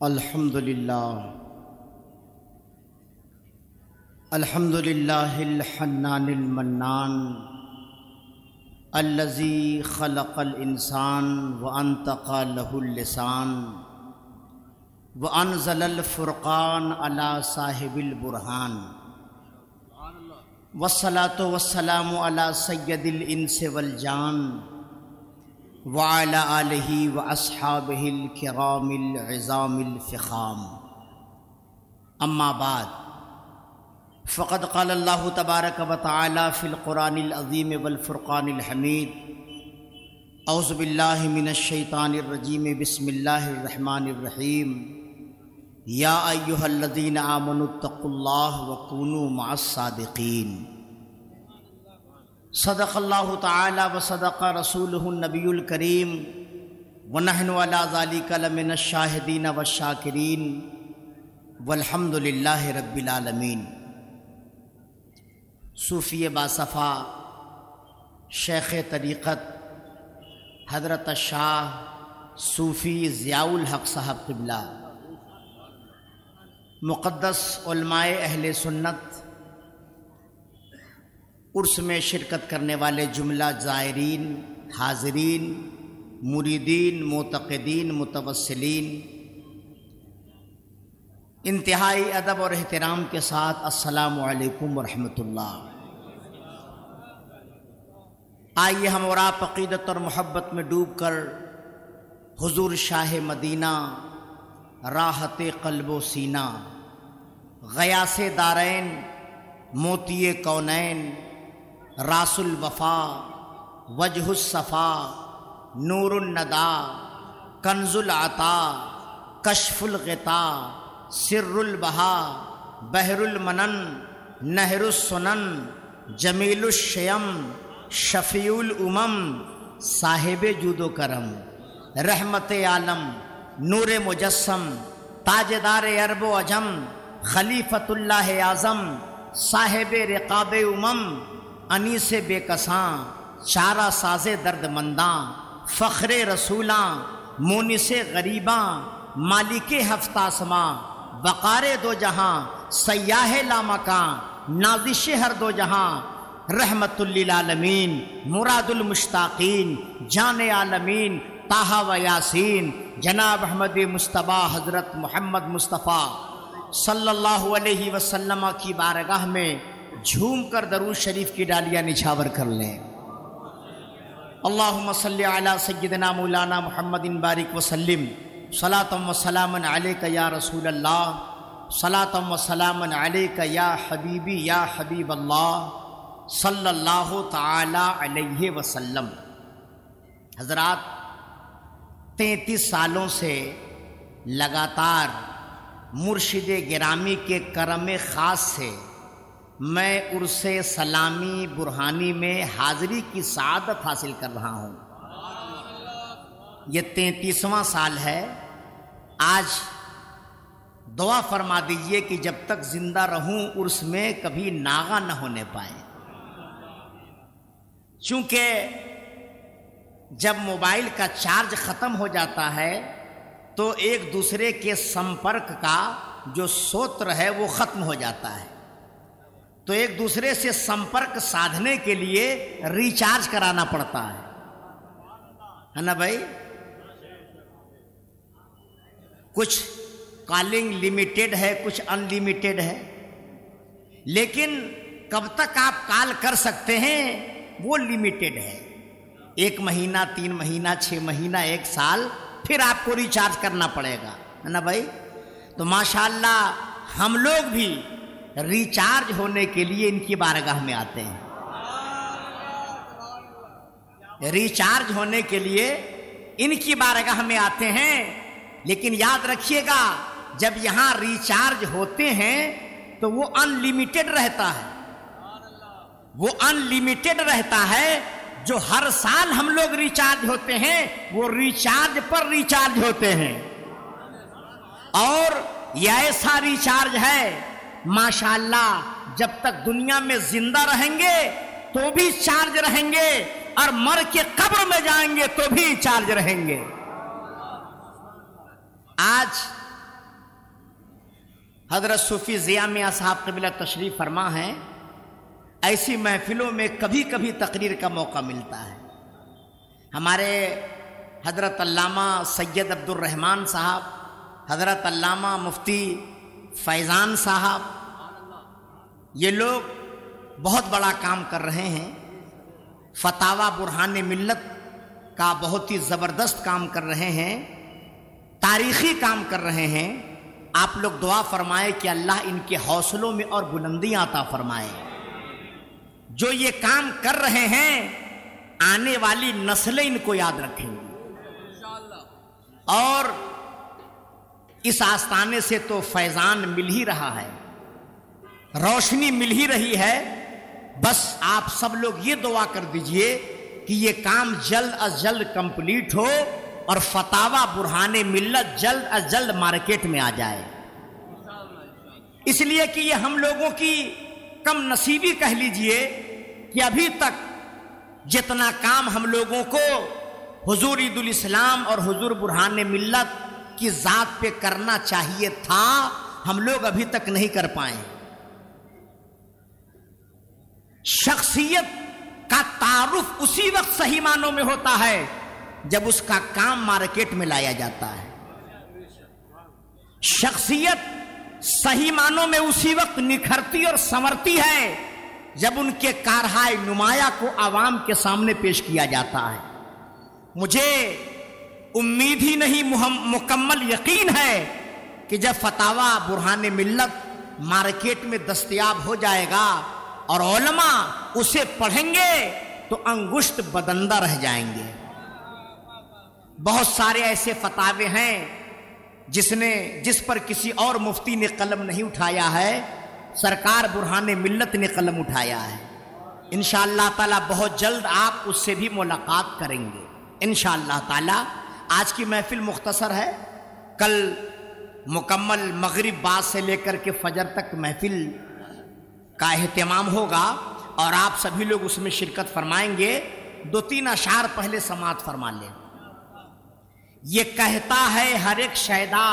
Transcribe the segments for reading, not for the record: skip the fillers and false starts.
الحمدللہ الحنان المنان الذی خلق الانسان وانطق له اللسان وانزل الفرقان علی صاحب البرہان والصلاة والسلام علی سید الانس والجان وعلى آلہ واصحابہ الکرام العظام الفخام اما بعد فقد قال اللہ تبارک و تعالی فی القرآن العظیم والفرقان الحمید اعوذ باللہ من الشیطان الرجیم بسم اللہ الرحمن الرحیم یا ایہا الذین آمنوا اتقوا اللہ وکونوا مع الصادقین صدق اللہ تعالی وصدق رسولہ النبی الکریم ونحن علی ذلک لمن الشاہدین والشاکرین والحمد للہ رب العالمین۔ صوفی باصفا شیخ طریقت حضرت شاہ صوفی ضیاء الحق صاحب قبلہ، مقدس علماء اہل سنت، عرس میں شرکت کرنے والے جملہ زائرین، حاضرین، مریدین، معتقدین، متوسلین، انتہائی ادب اور احترام کے ساتھ السلام علیکم ورحمۃ اللہ۔ آئیے ہم اور آپ عقیدت اور محبت میں ڈوب کر حضور شاہ مدینہ، راحت قلب و سینہ، غیاث دارین، موتی کونین، راس الوفا، وجہ الصفا، نور الندى، کنز العطا، کشف الغطاء، سر البہا، بحر المنن، نہر السنن، جمیل الشیم، شفیع الامم، صاحب جود و کرم، رحمت عالم، نور مجسم، تاجدار عرب و عجم، خلیفۃ اللہ اعظم، صاحب رقاب امم، انیس بے کساں، چارہ ساز درد منداں، فخر رسولاں، مونس غریباں، مالک ہفت آسماں، وقار دو جہاں، سیاح لامکاں، نازش ہر دو جہاں، رحمت للعالمین، مراد المشتاقین، جان عالمین، طٰہٰ و یاسین، جناب احمد مصطفیٰ حضرت محمد مصطفیٰ صلی اللہ علیہ وسلم کی بارگاہ میں جھوم کر درود شریف کی ڈالیاں نچھاور کر لیں۔ اللہم صلی علی سیدنا مولانا محمد بارک وسلم، صلاۃ و سلاما علیک یا رسول اللہ، صلاۃ و سلاما علیک یا حبیبی یا حبیب اللہ صلی اللہ تعالی علیہ وسلم۔ حضرات، 33 سالوں سے لگاتار مرشد گرامی کے کرم خاص سے میں عرس سلامی برہانی میں حاضری کی سعادت حاصل کر رہا ہوں۔ یہ 33واں سال ہے۔ آج دعا فرما دیجئے کہ جب تک زندہ رہوں عرس میں کبھی ناغہ نہ ہونے پائے، چونکہ جب موبائل کا چارج ختم ہو جاتا ہے تو ایک دوسرے کے سمپرک کا جو سوتر ہے وہ ختم ہو جاتا ہے، تو ایک دوسرے سے سمپرک سادھنے کے لیے ریچارج کرانا پڑتا ہے نا بھائی؟ کچھ کالنگ لمیٹڈ ہے، کچھ ان لمیٹڈ ہے، لیکن کب تک آپ کال کر سکتے ہیں وہ لمیٹڈ ہے۔ 1 مہینہ، 3 مہینہ، 6 مہینہ، 1 سال، پھر آپ کو ریچارج کرنا پڑے گا، ہے نا بھائی؟ تو ماشاءاللہ ہم لوگ بھی ریچارج ہونے کے لیے ان کی بارگاہ میں آتے ہیں، ریچارج ہونے کے لیے ان کی بارگاہ میں آتے ہیں۔ لیکن یاد رکھیے گا، جب یہاں ریچارج ہوتے ہیں تو وہ ان لمیٹڈ رہتا ہے، وہ ان لمیٹڈ رہتا ہے۔ جو ہر سال ہم لوگ ریچارج ہوتے ہیں وہ ریچارج پر ریچارج ہوتے ہیں، اور یہ ایسا ریچارج ہے ماشاءاللہ جب تک دنیا میں زندہ رہیں گے تو بھی چارج رہیں گے، اور مر کے قبر میں جائیں گے تو بھی چارج رہیں گے۔ آج حضرت صوفی ضیاء میاں صاحب قبلہ تشریف فرما ہیں، ایسی محفلوں میں کبھی کبھی تقریر کا موقع ملتا ہے۔ ہمارے حضرت علامہ سید عبد الرحمن صاحب، حضرت علامہ مفتی فیضان صاحب، یہ لوگ بہت بڑا کام کر رہے ہیں، فتاوی برہان ملت کا بہت ہی زبردست کام کر رہے ہیں، تاریخی کام کر رہے ہیں۔ آپ لوگ دعا فرمائے کہ اللہ ان کے حوصلوں میں اور بلندیاں عطا فرمائے۔ جو یہ کام کر رہے ہیں آنے والی نسلیں ان کو یاد رکھیں گی، اور اس آستانے سے تو فیضان مل ہی رہا ہے، روشنی مل ہی رہی ہے۔ بس آپ سب لوگ یہ دعا کر دیجئے کہ یہ کام جلد از جلد کمپلیٹ ہو اور فتاوی برہان ملت جلد از جلد مارکیٹ میں آ جائے، اس لیے کہ یہ ہم لوگوں کی کم نصیبی کہہ لیجئے کہ ابھی تک جتنا کام ہم لوگوں کو حضور عید الاسلام اور حضور برہان ملت کی ذات پہ کرنا چاہیے تھا، ہم لوگ ابھی تک نہیں کر پائے۔ شخصیت کا تعارف اسی وقت صحیح معنوں میں ہوتا ہے جب اس کا کام مارکیٹ میں لایا جاتا ہے۔ شخصیت صحیح معنوں میں اسی وقت نکھرتی اور سنورتی ہے جب ان کے کارہائے نمایاں کو عوام کے سامنے پیش کیا جاتا ہے۔ مجھے امید ہی نہیں، مکمل یقین ہے کہ جب فتاوی برہان ملت مارکیٹ میں دستیاب ہو جائے گا اور علماء اسے پڑھیں گے تو انگشت بدندہ رہ جائیں گے۔ بہت سارے ایسے فتاوے ہیں جس پر کسی اور مفتی نے قلم نہیں اٹھایا ہے، سرکار برہان ملت نے قلم اٹھایا ہے۔ انشاءاللہ تعالی بہت جلد آپ اس سے بھی ملاقات کریں گے انشاءاللہ تعالی۔ آج کی محفل مختصر ہے، کل مکمل مغرب بعد سے لے کر کے فجر تک محفل کا اہتمام ہوگا اور آپ سبھی لوگ اس میں شرکت فرمائیں گے۔ 2-3 اشعار پہلے سماعت فرما لیں۔ یہ کہتا ہے ہر ایک شیدا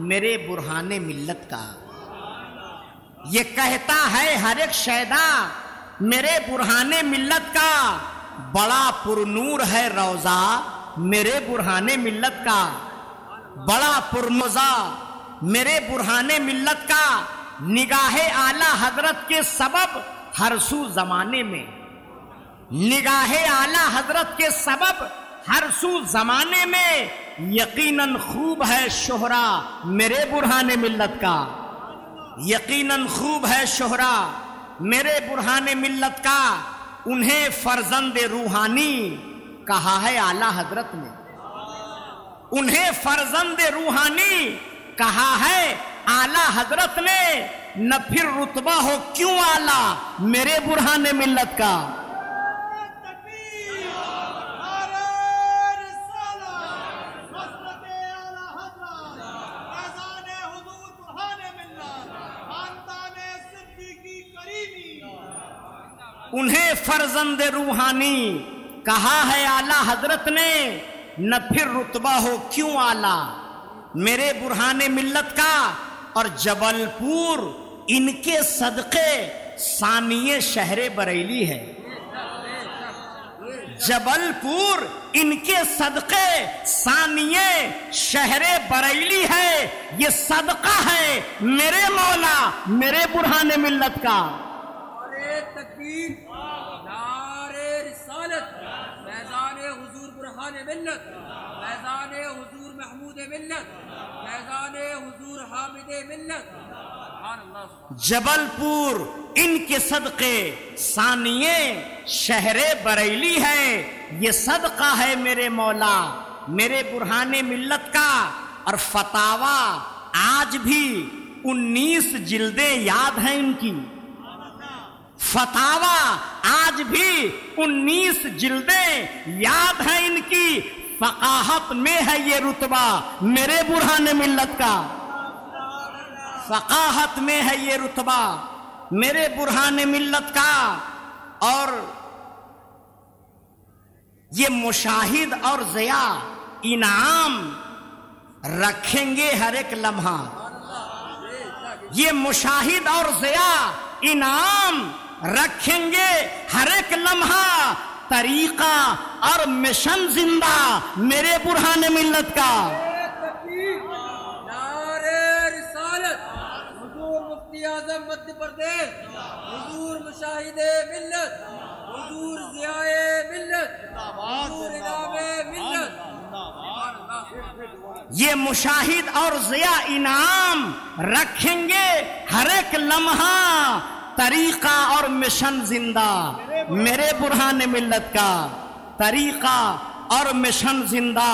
میرے برہان ملت کا، یہ کہتا ہے ہر ایک شیدا میرے برہان ملت کا، بڑا پرنور ہے روضہ میرے برہان ملت کا، بڑا پرمزہ میرے برہان ملت کا، نگاہ اعلی حضرت کے سبب ہر سو زمانے میں، نگاہ اعلی حضرت کے سبب ہر سو زمانے میں، یقیناً خوب ہے شہرا میرے برہان ملت کا، یقیناً خوب ہے شہرا میرے برہان ملت کا، انہیں فرزند روحانی کہا ہے اعلی حضرت نے، انہیں فرزند روحانی کہا ہے اعلی حضرت نے، نہ پھر رتبہ ہو کیوں اعلی میرے برہان ملت کا۔ انہیں فرزند روحانی کہا ہے اعلی حضرت نے، نہ پھر رتبہ ہو کیوں اعلی میرے برہان ملت کا، اور جبل پور ان کے صدقے ثانیہ شہر بریلی ہے، جبل پور ان کے صدقے ثانیہ شہر بریلی ہے، یہ صدقہ ہے میرے مولا میرے برہان ملت کا۔ تکبیر، نعرہ رسالت، فیضان حضور برہان ملت، فیضان حضور محمود ملت، فیضان حضور حامد ملت، سبحان اللہ۔ جبل پور ان کے صدقے ثانیہ شہر بریلی ہے، یہ صدقہ ہے میرے مولا میرے برہان ملت کا، اور فتاوی آج بھی 19 جلدیں یاد ہیں ان کی، فتاوی آج بھی 19 جلدیں یاد ہیں ان کی، فقاہت میں ہے یہ رتبہ میرے برہان ملت کا، فقاہت میں ہے یہ رتبہ میرے برہان ملت کا۔ اور یہ مشاہد اور ضیاء انعام رکھیں گے ہر ایک لمحہ، یہ مشاہد اور ضیاء انعام رکھیں گے ہر ایک لمحہ، طریقہ اور مشن زندہ میرے برہان ملت کا۔ نعرے رسالت، حضور مفتی اعظم مدھیہ پردیش، حضور مشاہد ملت، حضور ضیاء ملت، حضور انعام ملت۔ یہ مشاہد اور ضیاء انعام رکھیں گے ہر ایک لمحہ، طریقہ اور مشن زندہ میرے برہان ملت کا، طریقہ اور مشن زندہ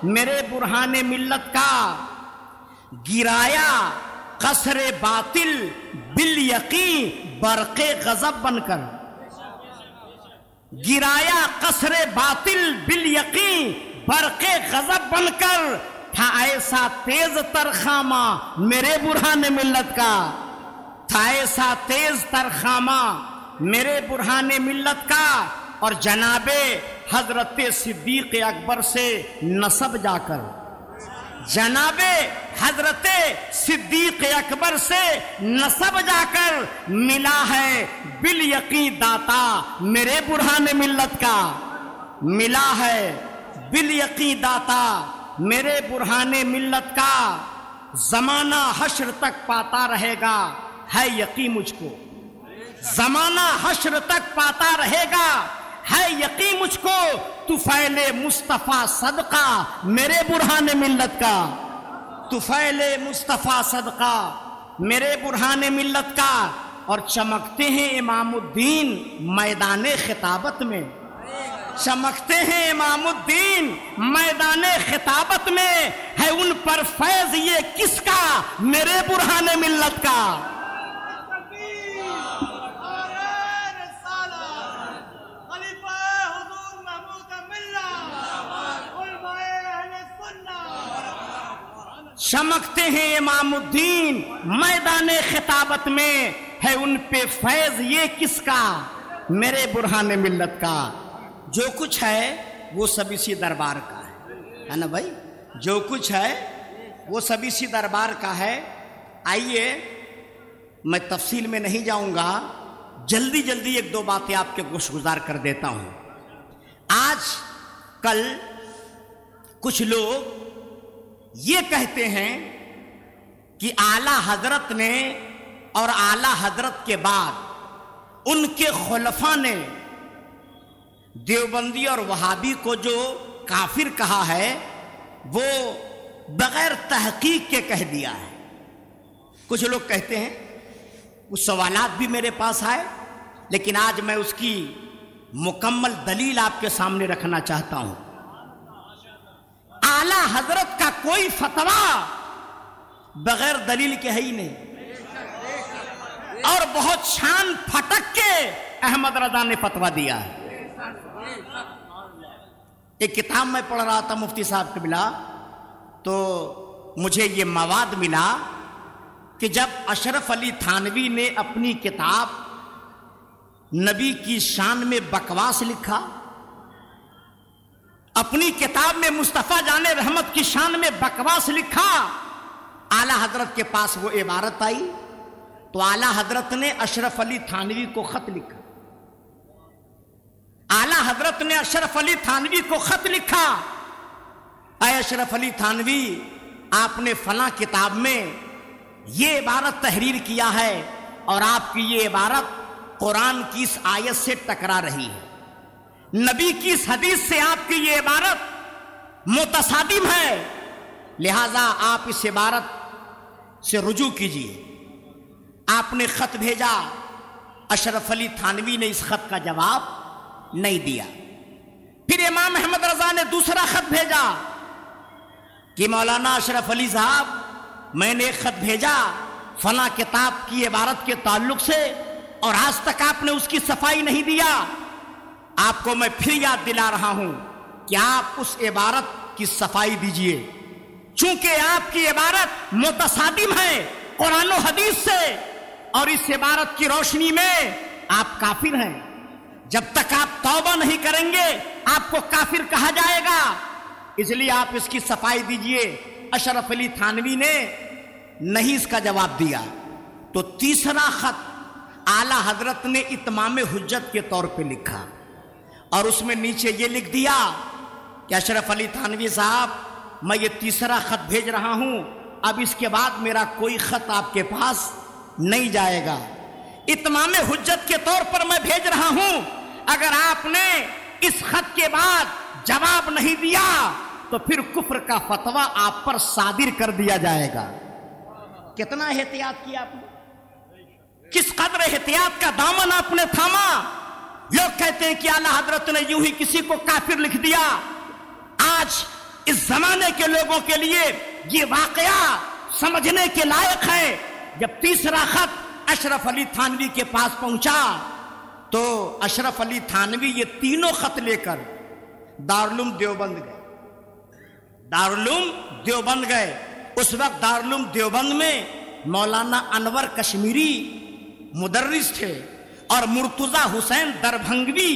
میرے برہان ملت کا۔ گرایا قصر باطل بالیقین برق غضب بن کر، گرایا قصر باطل بالیقین برق غضب بن کر، تھا ایسا تیز ترخامہ میرے برہان ملت کا، تھا ایسا تیز ترخامہ میرے برہان ملت کا۔ اور جناب حضرت صدیق اکبر سے نسب جا کر، جناب حضرت صدیق اکبر سے نسب جا کر ملا ہے بالیقین داتا میرے برہان ملت کا، ملا ہے بالیقین داتا میرے برہان ملت کا۔ زمانہ حشر تک پاتا رہے گا ہے یقین مجھ کو، زمانہ حشر تک پاتا رہے گا ہے یقین مجھ کو، طفیل مصطفیٰ صدقہ میرے برہان ملت کا، طفیل مصطفیٰ صدقہ میرے برہان ملت کا۔ اور چمکتے ہیں امام الدین میدان خطابت میں، چمکتے ہیں امام الدین میدان خطابت میں، ہے ان پر فیض یہ کس کا میرے برہان ملت کا۔ چمکتے ہیں امام الدین میدان خطابت میں، ہے ان پہ فیض یہ کس کا میرے برہان ملت کا۔ جو کچھ ہے وہ سب اسی دربار کا ہے نا بھائی، جو کچھ ہے وہ سب اسی دربار کا ہے۔ آئیے میں تفصیل میں نہیں جاؤں گا، جلدی جلدی ایک دو باتیں آپ کے گوش گزار کر دیتا ہوں۔ آج کل کچھ لوگ یہ کہتے ہیں کہ اعلیٰ حضرت نے اور اعلیٰ حضرت کے بعد ان کے خلفاء نے دیوبندی اور وہابی کو جو کافر کہا ہے وہ بغیر تحقیق کے کہہ دیا ہے۔ کچھ لوگ کہتے ہیں، وہ سوالات بھی میرے پاس آئے، لیکن آج میں اس کی مکمل دلیل آپ کے سامنے رکھنا چاہتا ہوں۔ اعلیٰ حضرت کا کوئی فتویٰ بغیر دلیل کے ہے ہی نہیں، اور بہت چھان پھٹک کے احمد رضا نے فتویٰ دیا ہے۔ ایک کتاب میں پڑھ رہا تھا مفتی صاحب کے ملا، تو مجھے یہ مواد ملا کہ جب اشرف علی تھانوی نے اپنی کتاب نبی کی شان میں بکواس لکھا، اپنی کتاب میں مصطفیٰ جان رحمت کی شان میں بکواس لکھا، اعلیٰ حضرت کے پاس وہ عبارت آئی تو اعلیٰ حضرت نے اشرف علی تھانوی کو خط لکھا، اعلیٰ حضرت نے اشرف علی تھانوی کو خط لکھا، اے اشرف علی تھانوی، آپ نے فلاں کتاب میں یہ عبارت تحریر کیا ہے اور آپ کی یہ عبارت قرآن کی اس آیت سے ٹکرا رہی ہے، نبی کی اس حدیث سے آپ کی یہ عبارت متصادم ہے، لہذا آپ اس عبارت سے رجوع کیجیے۔ آپ نے خط بھیجا، اشرف علی تھانوی نے اس خط کا جواب نہیں دیا۔ پھر امام احمد رضا نے دوسرا خط بھیجا کہ مولانا اشرف علی صاحب، میں نے ایک خط بھیجا فلاں کتاب کی عبارت کے تعلق سے اور آج تک آپ نے اس کی صفائی نہیں دیا، آپ کو میں پھر یاد دلا رہا ہوں کہ آپ اس عبارت کی صفائی دیجئے، چونکہ آپ کی عبارت متصادم ہے قرآن و حدیث سے، اور اس عبارت کی روشنی میں آپ کافر ہیں، جب تک آپ توبہ نہیں کریں گے آپ کو کافر کہا جائے گا، اس لیے آپ اس کی صفائی دیجئے۔ اشرف علی تھانوی نے نہیں اس کا جواب دیا، تو تیسرا خط اعلی حضرت نے اتمام حجت کے طور پہ لکھا اور اس میں نیچے یہ لکھ دیا کہ اشرف علی تھانوی صاحب میں یہ تیسرا خط بھیج رہا ہوں، اب اس کے بعد میرا کوئی خط آپ کے پاس نہیں جائے گا، اتمام حجت کے طور پر میں بھیج رہا ہوں، اگر آپ نے اس خط کے بعد جواب نہیں دیا تو پھر کفر کا فتویٰ آپ پر صادر کر دیا جائے گا۔ کتنا احتیاط کیا آپ نے، کس قدر احتیاط کا دامن آپ نے تھاما۔ لوگ کہتے ہیں کہ اعلیٰ حضرت نے یوں ہی کسی کو کافر لکھ دیا۔ آج اس زمانے کے لوگوں کے لیے یہ واقعہ سمجھنے کے لائق ہے۔ جب تیسرا خط اشرف علی تھانوی کے پاس پہنچا تو اشرف علی تھانوی یہ تینوں خط لے کر دارالعلوم دیوبند گئے۔ دارالعلوم دیوبند گئے۔ اس وقت دارالعلوم دیوبند میں مولانا انور کشمیری مدرس تھے اور مرتضی حسین دربھنگوی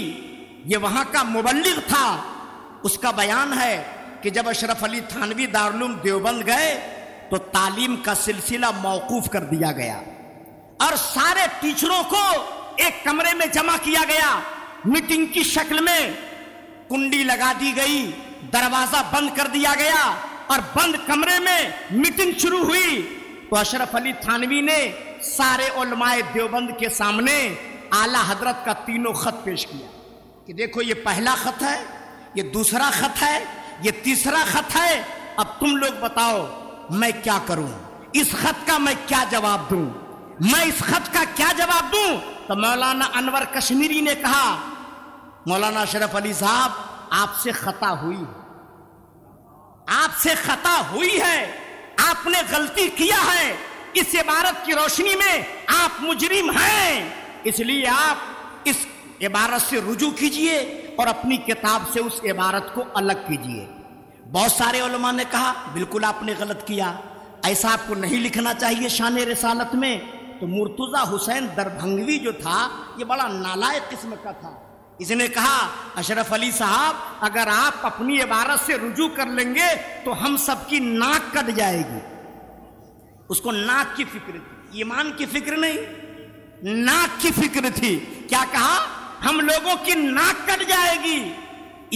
یہ وہاں کا مبلغ تھا۔ اس کا بیان ہے کہ جب اشرف علی تھانوی دارالعلوم دیوبند گئے تو تعلیم کا سلسلہ موقوف کر دیا گیا اور سارے ٹیچروں کو ایک کمرے میں جمع کیا گیا، میٹنگ کی شکل میں کنڈی لگا دی گئی، دروازہ بند کر دیا گیا اور بند کمرے میں میٹنگ شروع ہوئی۔ تو اشرف علی تھانوی نے سارے علماء دیوبند کے سامنے اعلیٰ حضرت کا تینوں خط پیش کیا کہ دیکھو یہ پہلا خط ہے، یہ دوسرا خط ہے، یہ تیسرا خط ہے، اب تم لوگ بتاؤ میں کیا کروں، اس خط کا میں کیا جواب دوں، میں اس خط کا کیا جواب دوں۔ تو مولانا انور کشمیری نے کہا مولانا اشرف علی صاحب آپ سے خطا ہوئی ہے، آپ سے خطا ہوئی ہے، آپ نے غلطی کیا ہے، اس عبارت کی روشنی میں آپ مجرم ہیں، اس لیے آپ اس عبارت سے رجوع کیجئے اور اپنی کتاب سے اس عبارت کو الگ کیجئے۔ بہت سارے علماء نے کہا بالکل آپ نے غلط کیا، ایسا آپ کو نہیں لکھنا چاہیے شان رسالت میں۔ تو مرتضی حسین دربھنگوی جو تھا یہ بڑا نالائق قسم کا تھا، اس نے کہا اشرف علی صاحب اگر آپ اپنی عبارت سے رجوع کر لیں گے تو ہم سب کی ناک کٹ جائے گی۔ اس کو ناک کی فکر تھی، ایمان کی فکر نہیں، ناک کی فکر تھی۔ کیا کہا ہم لوگوں کی ناک کٹ جائے گی،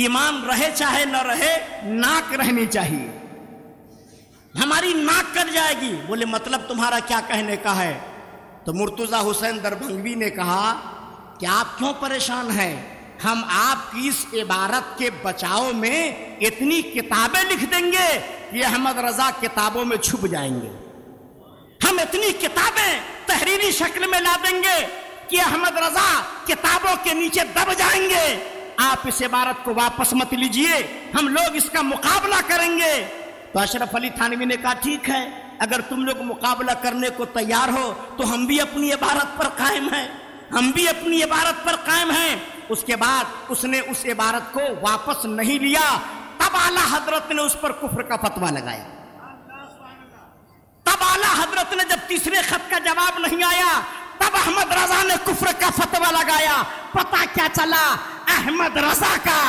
ایمان رہے چاہے نہ رہے ناک رہنی چاہیے، ہماری ناک کٹ جائے گی۔ بولے مطلب تمہارا کیا کہنے کا ہے؟ تو مرتضی حسین دربھنگوی نے کہا کہ آپ کیوں پریشان ہیں، ہم آپ کی اس عبارت کے بچاؤ میں اتنی کتابیں لکھ دیں گے کہ احمد رضا کتابوں میں چھپ جائیں گے، ہم اتنی کتابیں تحریری شکل میں لا دیں گے کہ احمد رضا کتابوں کے نیچے دب جائیں گے، آپ اس عبارت کو واپس مت لیجئے، ہم لوگ اس کا مقابلہ کریں گے۔ تو اشرف علی تھانوی نے کہا ٹھیک ہے، اگر تم لوگ مقابلہ کرنے کو تیار ہو تو ہم بھی اپنی عبارت پر قائم ہیں، ہم بھی اپنی عبارت پر قائم ہیں۔ اس کے بعد اس نے اس عبارت کو واپس نہیں لیا، تب اعلیٰ حضرت نے اس پر کفر کا فتویٰ لگایا۔ تب اعلیٰ حضرت نے جب تیسرے خط کا جواب نہیں آیا تب احمد رضا نے کفر کا فتویٰ لگایا۔ پتہ کیا چلا؟ احمد رضا کا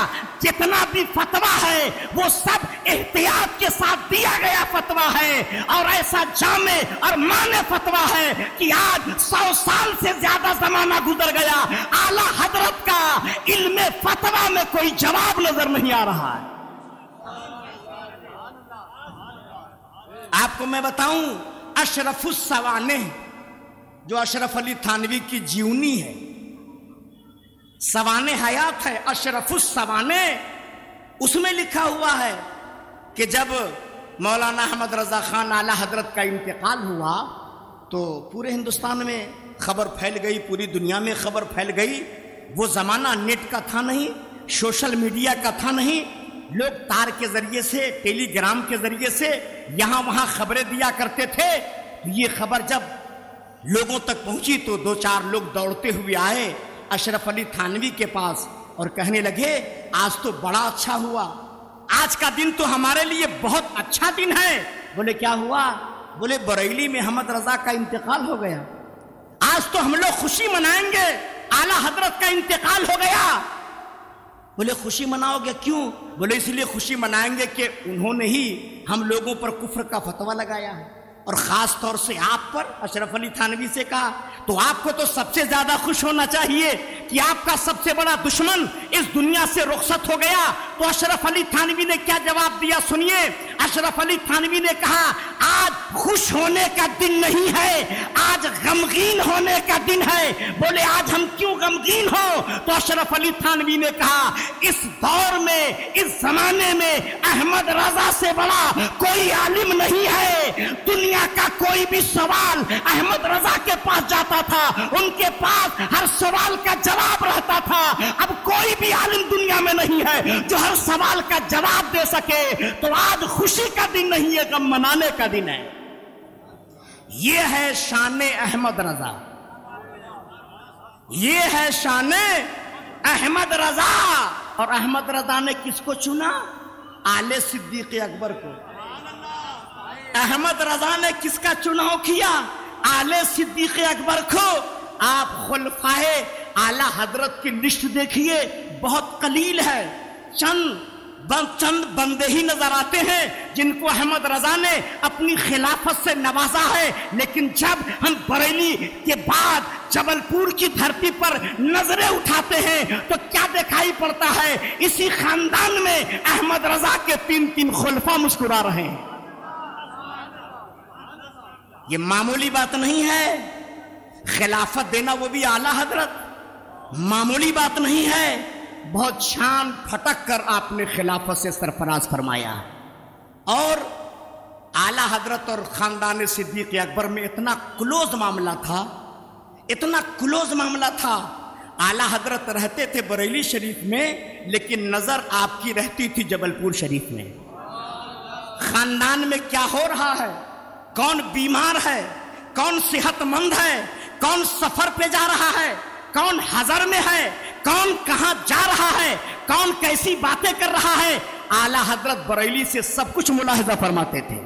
جتنا بھی فتویٰ ہے وہ سب احتیاط کے ساتھ دیا گیا فتویٰ ہے اور ایسا جامع اور مانع فتویٰ ہے کہ آج 100 سال سے زیادہ زمانہ گزر گیا، اعلیٰ حضرت کا علم فتویٰ میں کوئی جواب نظر نہیں آ رہا ہے۔ آپ کو میں بتاؤں اشرف السوانح جو اشرف علی تھانوی کی جیونی ہے، سوانح حیات ہے، اشرف السوانح، اس میں لکھا ہوا ہے کہ جب مولانا احمد رضا خان اعلیٰ حضرت کا انتقال ہوا تو پورے ہندوستان میں خبر پھیل گئی، پوری دنیا میں خبر پھیل گئی۔ وہ زمانہ نیٹ کا تھا نہیں، سوشل میڈیا کا تھا نہیں، لوگ تار کے ذریعے سے، ٹیلی گرام کے ذریعے سے یہاں وہاں خبریں دیا کرتے تھے۔ یہ خبر جب لوگوں تک پہنچی تو 2-4 لوگ دوڑتے ہوئے آئے اشرف علی تھانوی کے پاس اور کہنے لگے آج تو بڑا اچھا ہوا، آج کا دن تو ہمارے لیے بہت اچھا دن ہے۔ بولے کیا ہوا؟ بولے بریلی میں احمد رضا کا انتقال ہو گیا، آج تو ہم لوگ خوشی منائیں گے، اعلیٰ حضرت کا انتقال ہو گیا۔ بولے خوشی مناؤ گے کیوں؟ بولے اس لیے خوشی منائیں گے کہ انہوں نے ہی ہم لوگوں پر کفر کا فتویٰ لگایا ہے، اور خاص طور سے آپ پر اشرف علی تھانوی سے کہا، تو آپ کو تو سب سے زیادہ خوش ہونا چاہیے کہ آپ کا سب سے بڑا دشمن اس دنیا سے رخصت ہو گیا۔ تو اشرف علی تھانوی نے کیا جواب دیا سنیے۔ اشرف علی تھانوی نے کہا آج خوش ہونے کا دن نہیں ہے، آج غمگین ہونے کا دن ہے۔ بولے آج ہم کیوں غمگین ہو؟ تو اشرف علی تھانوی نے کہا اس دور میں، اس زمانے میں احمد رضا سے بڑا کوئی عالم نہیں ہے۔ دنیا کا کوئی بھی سوال احمد رضا کے پاس جاتا تھا، ان کے پاس ہر سوال کا جواب رہتا تھا۔ اب کوئی بھی عالم دنیا میں نہیں ہے جو ہر سوال کا جواب دے سکے۔ تو آج خوشی کا دن نہیں ہے، غم منانے کا دن ہے۔ یہ ہے شان احمد رضا، یہ ہے شان احمد رضا۔ اور احمد رضا نے کس کو چنا؟ آل صدیق اکبر کو۔ احمد رضا نے کس کا چناؤ کیا؟ آل صدیق اکبر کو۔ آپ خلفائے اعلی حضرت کی لسٹ دیکھیے، بہت قلیل ہے، چند بندے ہی نظر آتے ہیں جن کو احمد رضا نے اپنی خلافت سے نوازا ہے۔ لیکن جب ہم بریلی کے بعد جبل پور کی دھرتی پر نظریں اٹھاتے ہیں تو کیا دکھائی پڑتا ہے؟ اسی خاندان میں احمد رضا کے 3 خلفاء مسکرا رہے ہیں۔ یہ معمولی بات نہیں ہے، خلافت دینا وہ بھی اعلی حضرت، معمولی بات نہیں ہے۔ بہت شان پھٹک کر آپ نے خلافت سے سرفراز فرمایا، اور اعلی حضرت اور خاندان صدیق اکبر میں اتنا کلوز معاملہ تھا، اتنا کلوز معاملہ تھا۔ اعلی حضرت رہتے تھے بریلی شریف میں، لیکن نظر آپ کی رہتی تھی جبل پور شریف میں۔ خاندان میں کیا ہو رہا ہے، کون بیمار ہے، کون صحت مند ہے، کون سفر پہ جا رہا ہے، کون حضر میں ہے، کون کہاں جا رہا ہے، کون کیسی باتیں کر رہا ہے، اعلی حضرت بریلی سے سب کچھ ملاحظہ فرماتے تھے۔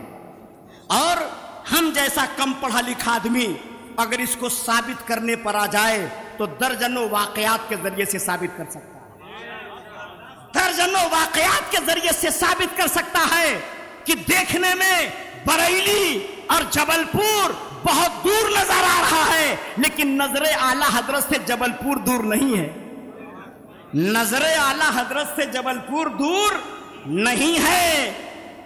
اور ہم جیسا کم پڑھا لکھا آدمی اگر اس کو ثابت کرنے پر آ جائے تو درجنوں واقعات کے ذریعے سے ثابت کر سکتا ہے، درجنوں واقعات کے ذریعے سے ثابت کر سکتا ہے کہ دیکھنے میں بریلی اور جبل پور بہت دور نظر آ رہا ہے، لیکن نظر اعلی حضرت سے جبل پور دور نہیں ہے، نظر اعلی حضرت سے جبل پور دور نہیں ہے۔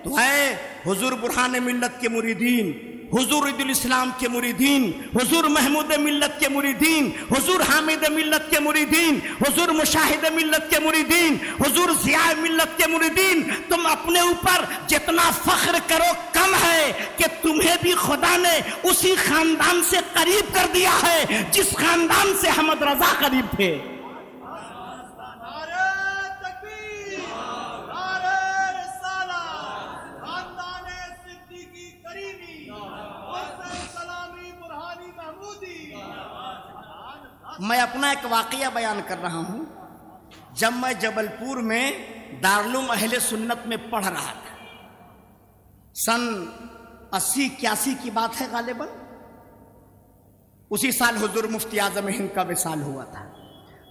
تو ہے حضور برہان ملت کے مریدین، حضور عید الاسلام کے مریدین، حضور محمود ملت کے مریدین، حضور حامد ملت کے مریدین، حضور مشاہد ملت کے مریدین، حضور ضیاء ملت کے مریدین، تم اپنے اوپر جتنا فخر کرو کم ہے کہ تمہیں بھی خدا نے اسی خاندان سے قریب کر دیا ہے جس خاندان سے احمد رضا قریب تھے۔ میں اپنا ایک واقعہ بیان کر رہا ہوں۔ جب میں جبل پور میں دارالعلوم اہل سنت میں پڑھ رہا تھا، سن 80-81 کی بات ہے غالباً، اسی سال حضور مفتی اعظم ہند کا وصال ہوا تھا۔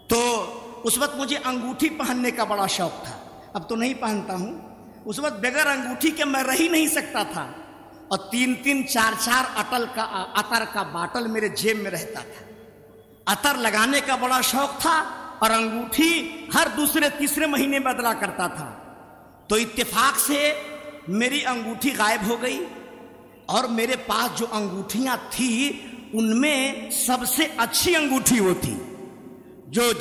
تو اس وقت مجھے انگوٹھی پہننے کا بڑا شوق تھا، اب تو نہیں پہنتا ہوں۔ اس وقت بغیر انگوٹھی کے میں رہ ہی نہیں سکتا تھا، اور 3-3 4-4 عطر کا باٹل میرے جیب میں رہتا تھا۔ عطر لگانے کا بڑا شوق تھا، اور انگوٹھی ہر دوسرے تیسرے مہینے بدلا کرتا تھا۔ تو اتفاق سے میری انگوٹھی غائب ہو گئی، اور میرے پاس جو انگوٹھیاں تھیں ان میں سب سے اچھی انگوٹھی وہ تھی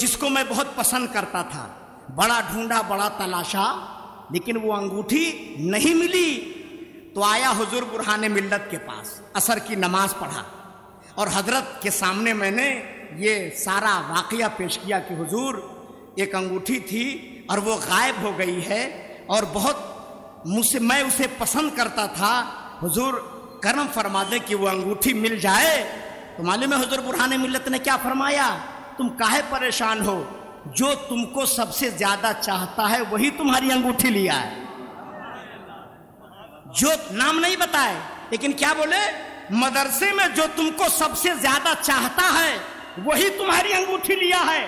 جس کو میں بہت پسند کرتا تھا۔ بڑا ڈھونڈا، بڑا تلاشا، لیکن وہ انگوٹھی نہیں ملی۔ تو آیا حضور برہان ملت کے پاس، عصر کی نماز پڑھا، اور حضرت کے سامنے میں نے یہ سارا واقعہ پیش کیا کہ حضور ایک انگوٹھی تھی اور وہ غائب ہو گئی ہے، اور بہت میں اسے پسند کرتا تھا، حضور کرم فرما دیں کہ وہ انگوٹھی مل جائے۔ تو معلوم ہے حضور برہان ملت نے کیا فرمایا؟ تم کاہے پریشان ہو، جو تم کو سب سے زیادہ چاہتا ہے وہی تمہاری انگوٹھی لیا ہے۔ جو نام نہیں بتائے، لیکن کیا بولے؟ مدرسے میں جو تم کو سب سے زیادہ چاہتا ہے وہی تمہاری انگوٹھی لیا ہے۔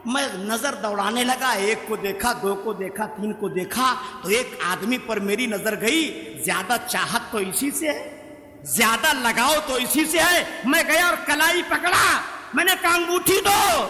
میں نظر دوڑانے لگا، ایک کو دیکھا، 2 کو دیکھا، 3 کو دیکھا، تو ایک آدمی پر میری نظر گئی، زیادہ چاہت تو اسی سے ہے۔ زیادہ لگاؤ تو اسی سے ہے. میں گیا اور کلائی پکڑا, میں نے کہا انگوٹھی دو.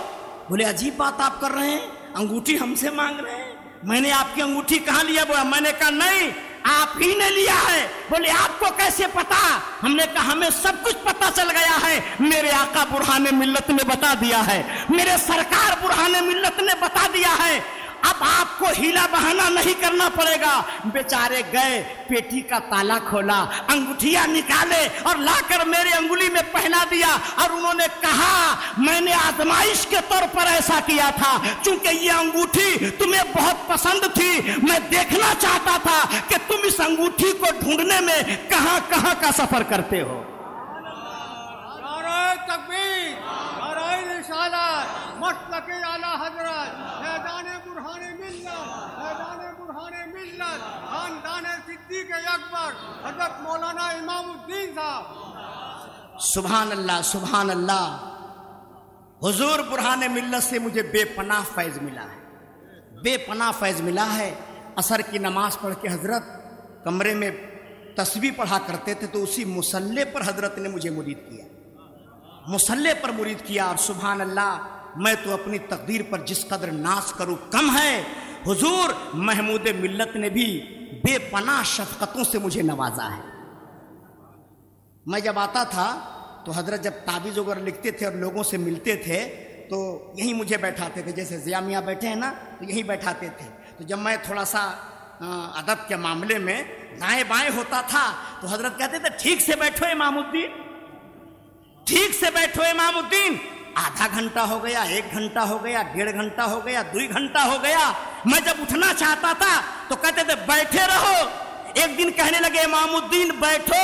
بولے عجیب بات آپ کر رہے ہیں, انگوٹھی ہم سے مانگ رہے ہیں, میں نے آپ کی انگوٹھی کہاں لیا؟ بولا میں نے کہا نہیں, آپ ہی نے لیا ہے. بولے آپ کو کیسے پتا؟ ہم نے کہا ہمیں سب کچھ پتا چل گیا ہے, میرے آقا برہان ملت نے بتا دیا ہے, میرے سرکار برہان ملت نے بتا دیا ہے. اب آپ کو ہیلا بہانا نہیں کرنا پڑے گا. بیچارے گئے, پیٹی کا تالا کھولا, انگوٹھیاں نکالے اور لا کر میرے انگلی میں پہنا دیا, اور انہوں نے کہا میں نے آزمائش کے طور پر ایسا کیا تھا, چونکہ یہ انگوٹھی تمہیں بہت پسند تھی, میں دیکھنا چاہتا تھا کہ تم اس انگوٹھی کو ڈھونڈنے میں کہاں کہاں کا سفر کرتے ہو. نعرہ تکبیر, نعرہ رسالت, مسلک اعلیٰ حضرت, میدان برہان ملت, میدان برہان ملت, خاندان صدیق اکبر حضرت مولانا امام الدین صاحب. سبحان اللہ, سبحان اللہ. حضور برہان ملت سے مجھے بے پناہ فیض ملا ہے, بے پناہ فیض ملا ہے. عصر کی نماز پڑھ کے حضرت کمرے میں تسبیح پڑھا کرتے تھے, تو اسی مصلے پر حضرت نے مجھے مرید کیا, مصلے پر مرید کیا. اور سبحان اللہ, میں تو اپنی تقدیر پر جس قدر ناز کروں کم ہے. حضور محمود ملت نے بھی بے پناہ شفقتوں سے مجھے نوازا ہے. میں جب آتا تھا تو حضرت جب تعویذ وغیرہ لکھتے تھے اور لوگوں سے ملتے تھے تو یہیں مجھے بیٹھاتے تھے, جیسے ضیاء میاں بیٹھے ہیں نا, تو یہیں بیٹھاتے تھے. تو جب میں تھوڑا سا ادب کے معاملے میں دائیں بائیں ہوتا تھا تو حضرت کہتے تھے ٹھیک سے بیٹھو امام الدین, ٹھیک سے بیٹھو امام الدین. آدھا گھنٹہ ہو گیا, 1 گھنٹہ ہو گیا, 1.5 گھنٹہ ہو گیا, 2 گھنٹہ ہو گیا. میں جب اٹھنا چاہتا تھا تو کہتے تھے بیٹھے رہو. ایک دن کہنے لگے امام الدین بیٹھو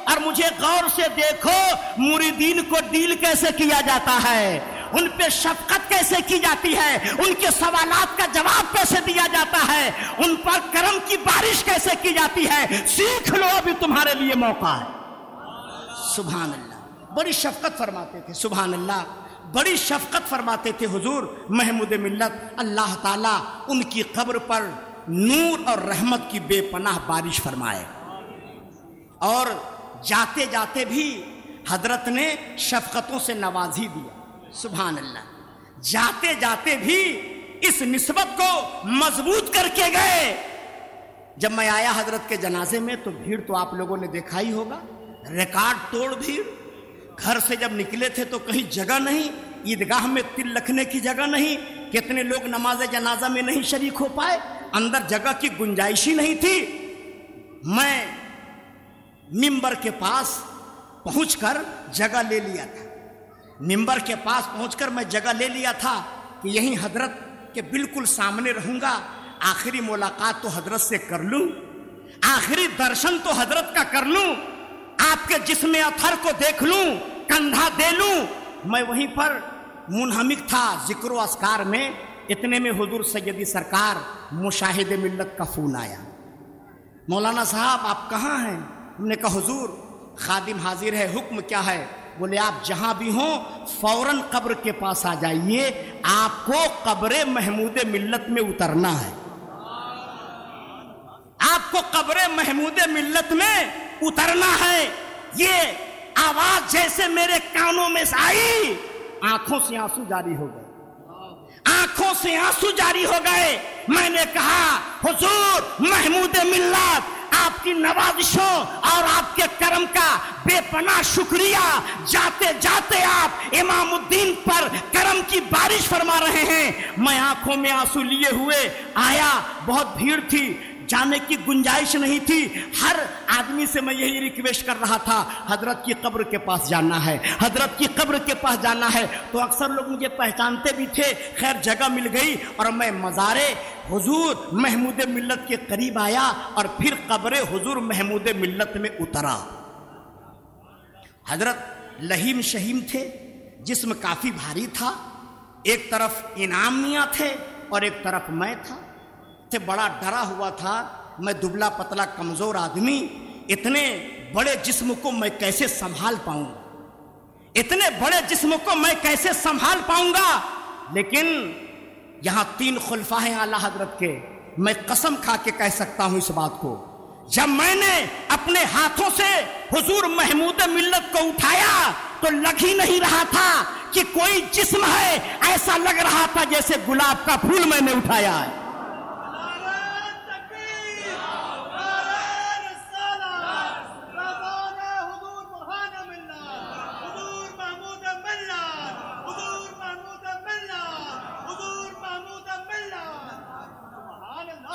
اور مجھے غور سے دیکھو, مریدین کو ڈیل کیسے کیا جاتا ہے, ان پہ شفقت کیسے کی جاتی ہے, ان کے سوالات کا جواب کیسے دیا جاتا ہے, ان پر کرم کی بارش کیسے کی جاتی ہے, سیکھ لو, ابھی تمہارے لیے موقع ہے. سبحان اللہ, بڑی شفقت فرماتے تھے. سبحان اللہ, بڑی شفقت فرماتے تھے حضور محمود ملت. اللہ تعالیٰ ان کی قبر پر نور اور رحمت کی بے پناہ بارش فرمائے. اور جاتے جاتے بھی حضرت نے شفقتوں سے نوازی دیا. سبحان اللہ, جاتے جاتے بھی اس نسبت کو مضبوط کر کے گئے. جب میں آیا حضرت کے جنازے میں تو بھیڑ تو آپ لوگوں نے دیکھا ہی ہوگا, ریکارڈ توڑ بھیڑ. گھر سے جب نکلے تھے تو کہیں جگہ نہیں, عیدگاہ میں تل رکھنے کی جگہ نہیں, کتنے لوگ نماز جنازہ میں نہیں شریک ہو پائے, اندر جگہ کی گنجائش ہی نہیں تھی. میں منبر کے پاس پہنچ کر جگہ لے لیا تھا, منبر کے پاس پہنچ کر میں جگہ لے لیا تھا کہ یہیں حضرت کے بالکل سامنے رہوں گا, آخری ملاقات تو حضرت سے کر لوں, آخری درشن تو حضرت کا کر لوں, آپ کے جسم اطہر کو دیکھ لوں, کندھا دے لوں. میں وہیں پر منہمک تھا ذکر و اذکار میں. اتنے میں حضور سیدی سرکار مشاہد ملت کا فون آیا, مولانا صاحب آپ کہاں ہیں؟ ہم نے کہا حضور خادم حاضر ہے, حکم کیا ہے؟ بولے آپ جہاں بھی ہوں فوراً قبر کے پاس آ جائیے, آپ کو قبر محمود ملت میں اترنا ہے, آپ کو قبر محمود ملت میں اترنا ہے. یہ آواز جیسے میرے کانوں میں آئی, آنکھوں سے آنسو جاری ہو گئے, آنکھوں سے آنسو جاری ہو گئے. میں نے کہا حضور محمود ملت, آپ کی نوازشوں اور آپ کے کرم کا بے پناہ شکریہ. جاتے جاتے آپ امام الدین پر کرم کی بارش فرما رہے ہیں. میں آنکھوں میں آنسو لیے ہوئے آیا, بہت بھیڑ تھی, جانے کی گنجائش نہیں تھی. ہر آدمی سے میں یہی ریکویسٹ کر رہا تھا حضرت کی قبر کے پاس جانا ہے, حضرت کی قبر کے پاس جانا ہے. تو اکثر لوگ مجھے پہچانتے بھی تھے. خیر جگہ مل گئی اور میں مزار حضور محمود ملت کے قریب آیا اور پھر قبر حضور محمود ملت میں اترا. حضرت لہیم شہیم تھے, جسم کافی بھاری تھا, ایک طرف انعام میاں تھے اور ایک طرف میں تھا. بڑا ڈرا ہوا تھا, میں دبلا پتلا کمزور آدمی, اتنے بڑے جسم کو میں کیسے سنبھال پاؤں گا, اتنے بڑے جسم کو میں کیسے سنبھال پاؤں گا. لیکن یہاں 3 خلفاء ہیں اعلیٰ حضرت کے, میں قسم کھا کے کہہ سکتا ہوں اس بات کو, جب میں نے اپنے ہاتھوں سے حضور محمود ملت کو اٹھایا تو لگ ہی نہیں رہا تھا کہ کوئی جسم ہے، ایسا لگ رہا تھا جیسے گلاب کا پھول میں نے اٹھایا ہے۔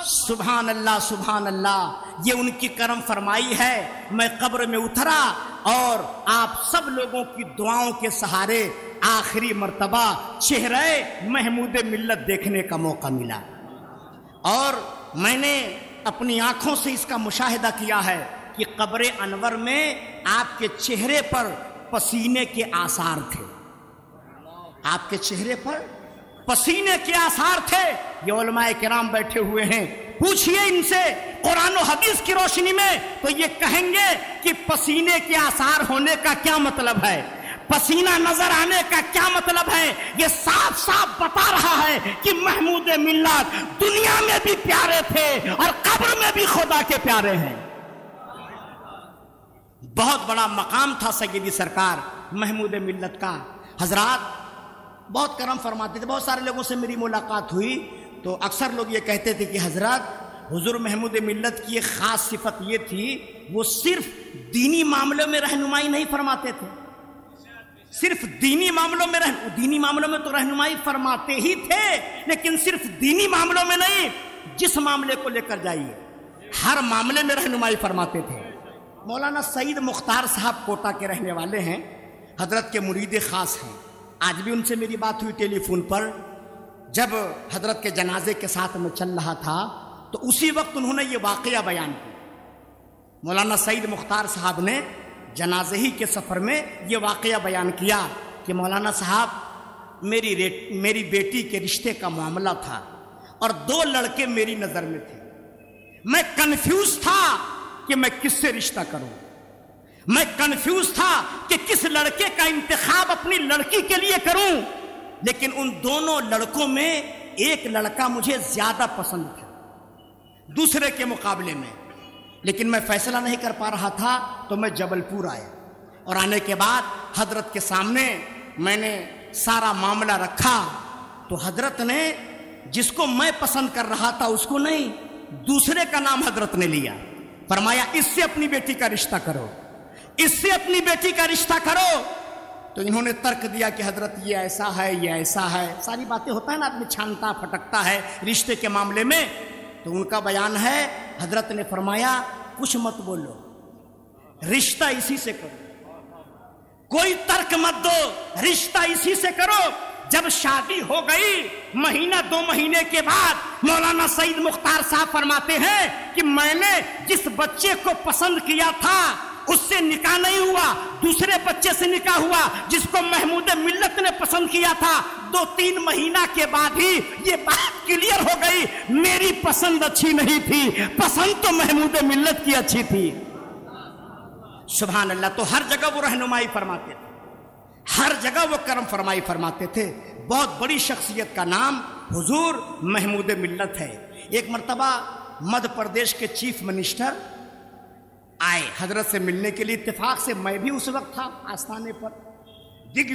سبحان اللہ سبحان اللہ، یہ ان کی کرم فرمائی ہے۔ میں قبر میں اترا اور آپ سب لوگوں کی دعاؤں کے سہارے آخری مرتبہ چہرہ محمود ملت دیکھنے کا موقع ملا، اور میں نے اپنی آنکھوں سے اس کا مشاہدہ کیا ہے کہ قبر انور میں آپ کے چہرے پر پسینے کے آثار تھے، آپ کے چہرے پر پسینے کے آثار تھے۔ یہ علماء کرام بیٹھے ہوئے ہیں، پوچھئے ان سے قرآن و حدیث کی روشنی میں تو یہ کہیں گے کہ پسینے کے آثار ہونے کا کیا مطلب ہے، پسینہ نظر آنے کا کیا مطلب ہے۔ یہ صاف صاف بتا رہا ہے کہ محمود ملت دنیا میں بھی پیارے تھے اور قبر میں بھی خدا کے پیارے ہیں۔ بہت بڑا مقام تھا سیدی سرکار محمود ملت کا۔ حضرات بہت کرم فرماتے تھے، بہت سارے لوگوں سے میری ملاقات ہوئی تو اکثر لوگ یہ کہتے تھے کہ حضرت حضور محمود ملت کی ایک خاص صفت یہ تھی، وہ صرف دینی معاملوں میں رہنمائی نہیں فرماتے تھے، صرف دینی معاملوں میں تو رہنمائی فرماتے ہی تھے، لیکن صرف دینی معاملوں میں نہیں، جس معاملے کو لے کر جائیے ہر معاملے میں رہنمائی فرماتے تھے۔ مولانا سعید مختار صاحب کوٹا کے رہنے والے ہیں، حضرت کے مرید خاص ہیں۔ آج بھی ان سے میری بات ہوئی ٹیلی فون پر، جب حضرت کے جنازے کے ساتھ میں چل رہا تھا تو اسی وقت انہوں نے یہ واقعہ بیان کیا۔ مولانا سعید مختار صاحب نے جنازے ہی کے سفر میں یہ واقعہ بیان کیا کہ مولانا صاحب میری بیٹی کے رشتے کا معاملہ تھا اور 2 لڑکے میری نظر میں تھے، میں کنفیوز تھا کہ میں کس سے رشتہ کروں، میں کنفیوز تھا کہ کس لڑکے کا انتخاب اپنی لڑکی کے لیے کروں، لیکن ان دونوں لڑکوں میں ایک لڑکا مجھے زیادہ پسند تھا دوسرے کے مقابلے میں، لیکن میں فیصلہ نہیں کر پا رہا تھا تو میں جبل پور آیا، اور آنے کے بعد حضرت کے سامنے میں نے سارا معاملہ رکھا تو حضرت نے جس کو میں پسند کر رہا تھا اس کو نہیں، دوسرے کا نام حضرت نے لیا، فرمایا اس سے اپنی بیٹی کا رشتہ کرو، اس سے اپنی بیٹی کا رشتہ کرو۔ تو انہوں نے ترک دیا کہ حضرت یہ ایسا ہے، یہ ایسا ہے، ساری باتیں ہوتا ہے نا، آدمی چھانتا پھٹکتا ہے رشتے کے معاملے میں، تو ان کا بیان ہے حضرت نے فرمایا کچھ مت بولو، رشتہ اسی سے کرو، کوئی ترک مت دو، رشتہ اسی سے کرو۔ جب شادی ہو گئی مہینہ 2 مہینے کے بعد مولانا سعید مختار صاحب فرماتے ہیں کہ میں نے جس بچے کو پسند کیا تھا اس سے نکاح نہیں ہوا، دوسرے بچے سے نکاح ہوا جس کو محمود ملت نے پسند کیا تھا۔ 2-3 مہینہ کے بعد ہی یہ بات کلیئر ہو گئی، میری پسند اچھی نہیں تھی، پسند تو محمود ملت کی اچھی تھی۔ سبحان اللہ، تو ہر جگہ وہ رہنمائی فرماتے تھے، ہر جگہ وہ کرم فرمائی فرماتے تھے۔ بہت بڑی شخصیت کا نام حضور محمود ملت ہے۔ ایک مرتبہ مدھیہ پردیش کے چیف منسٹر آئے حضرت سے ملنے کے لیے، اتفاق سے میں بھی اس وقت تھا آستانے پر۔ دگ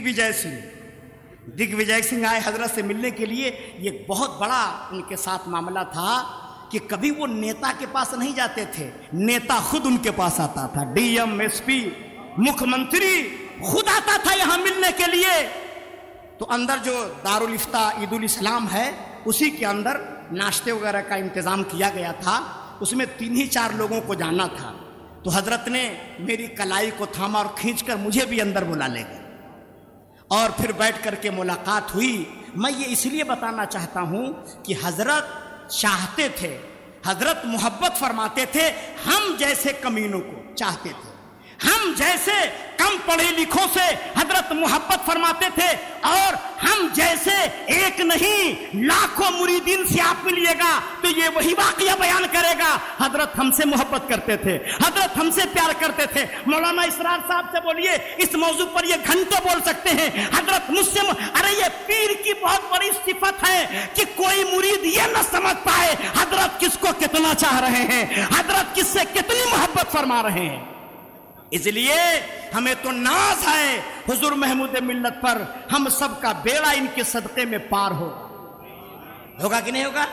وجے سنگھ آئے حضرت سے ملنے کے لیے۔ یہ بہت بڑا ان کے ساتھ معاملہ تھا کہ کبھی وہ نیتا کے پاس نہیں جاتے تھے، نیتا خود ان کے پاس آتا تھا، ڈی ایم ایس پی مکھ منتری خود آتا تھا یہاں ملنے کے لیے۔ تو اندر جو دارالفتہ عید الاسلام ہے اسی کے اندر ناشتے وغیرہ کا انتظام کیا گیا تھا، اس میں 3-4 لوگوں کو جانا تھا۔ تو حضرت نے میری کلائی کو تھاما اور کھینچ کر مجھے بھی اندر بلا لے گئے، اور پھر بیٹھ کر کے ملاقات ہوئی۔ میں یہ اس لیے بتانا چاہتا ہوں کہ حضرت چاہتے تھے، حضرت محبت فرماتے تھے، ہم جیسے کمینوں کو چاہتے تھے، ہم جیسے کم پڑھے لکھوں سے حضرت محبت فرماتے تھے، اور ہم جیسے ایک نہیں لاکھوں مریدین سے آپ ملیے گا تو یہ وہی واقعہ بیان کرے گا، حضرت ہم سے محبت کرتے تھے، حضرت ہم سے پیار کرتے تھے۔ مولانا اسرار صاحب سے بولیے، اس موضوع پر یہ گھنٹوں بول سکتے ہیں۔ حضرت مجھ سے ارے یہ پیر کی بہت بڑی صفت ہے کہ کوئی مرید یہ نہ سمجھ پائے حضرت کس کو کتنا چاہ رہے ہیں، حضرت کس سے کتنی محبت فرما رہے ہیں۔ اس لیے ہمیں تو ناز ہے حضور محمود ملت پر، ہم سب کا بیڑا ان کے صدقے میں پار ہوگا کہ نہیں ہوگا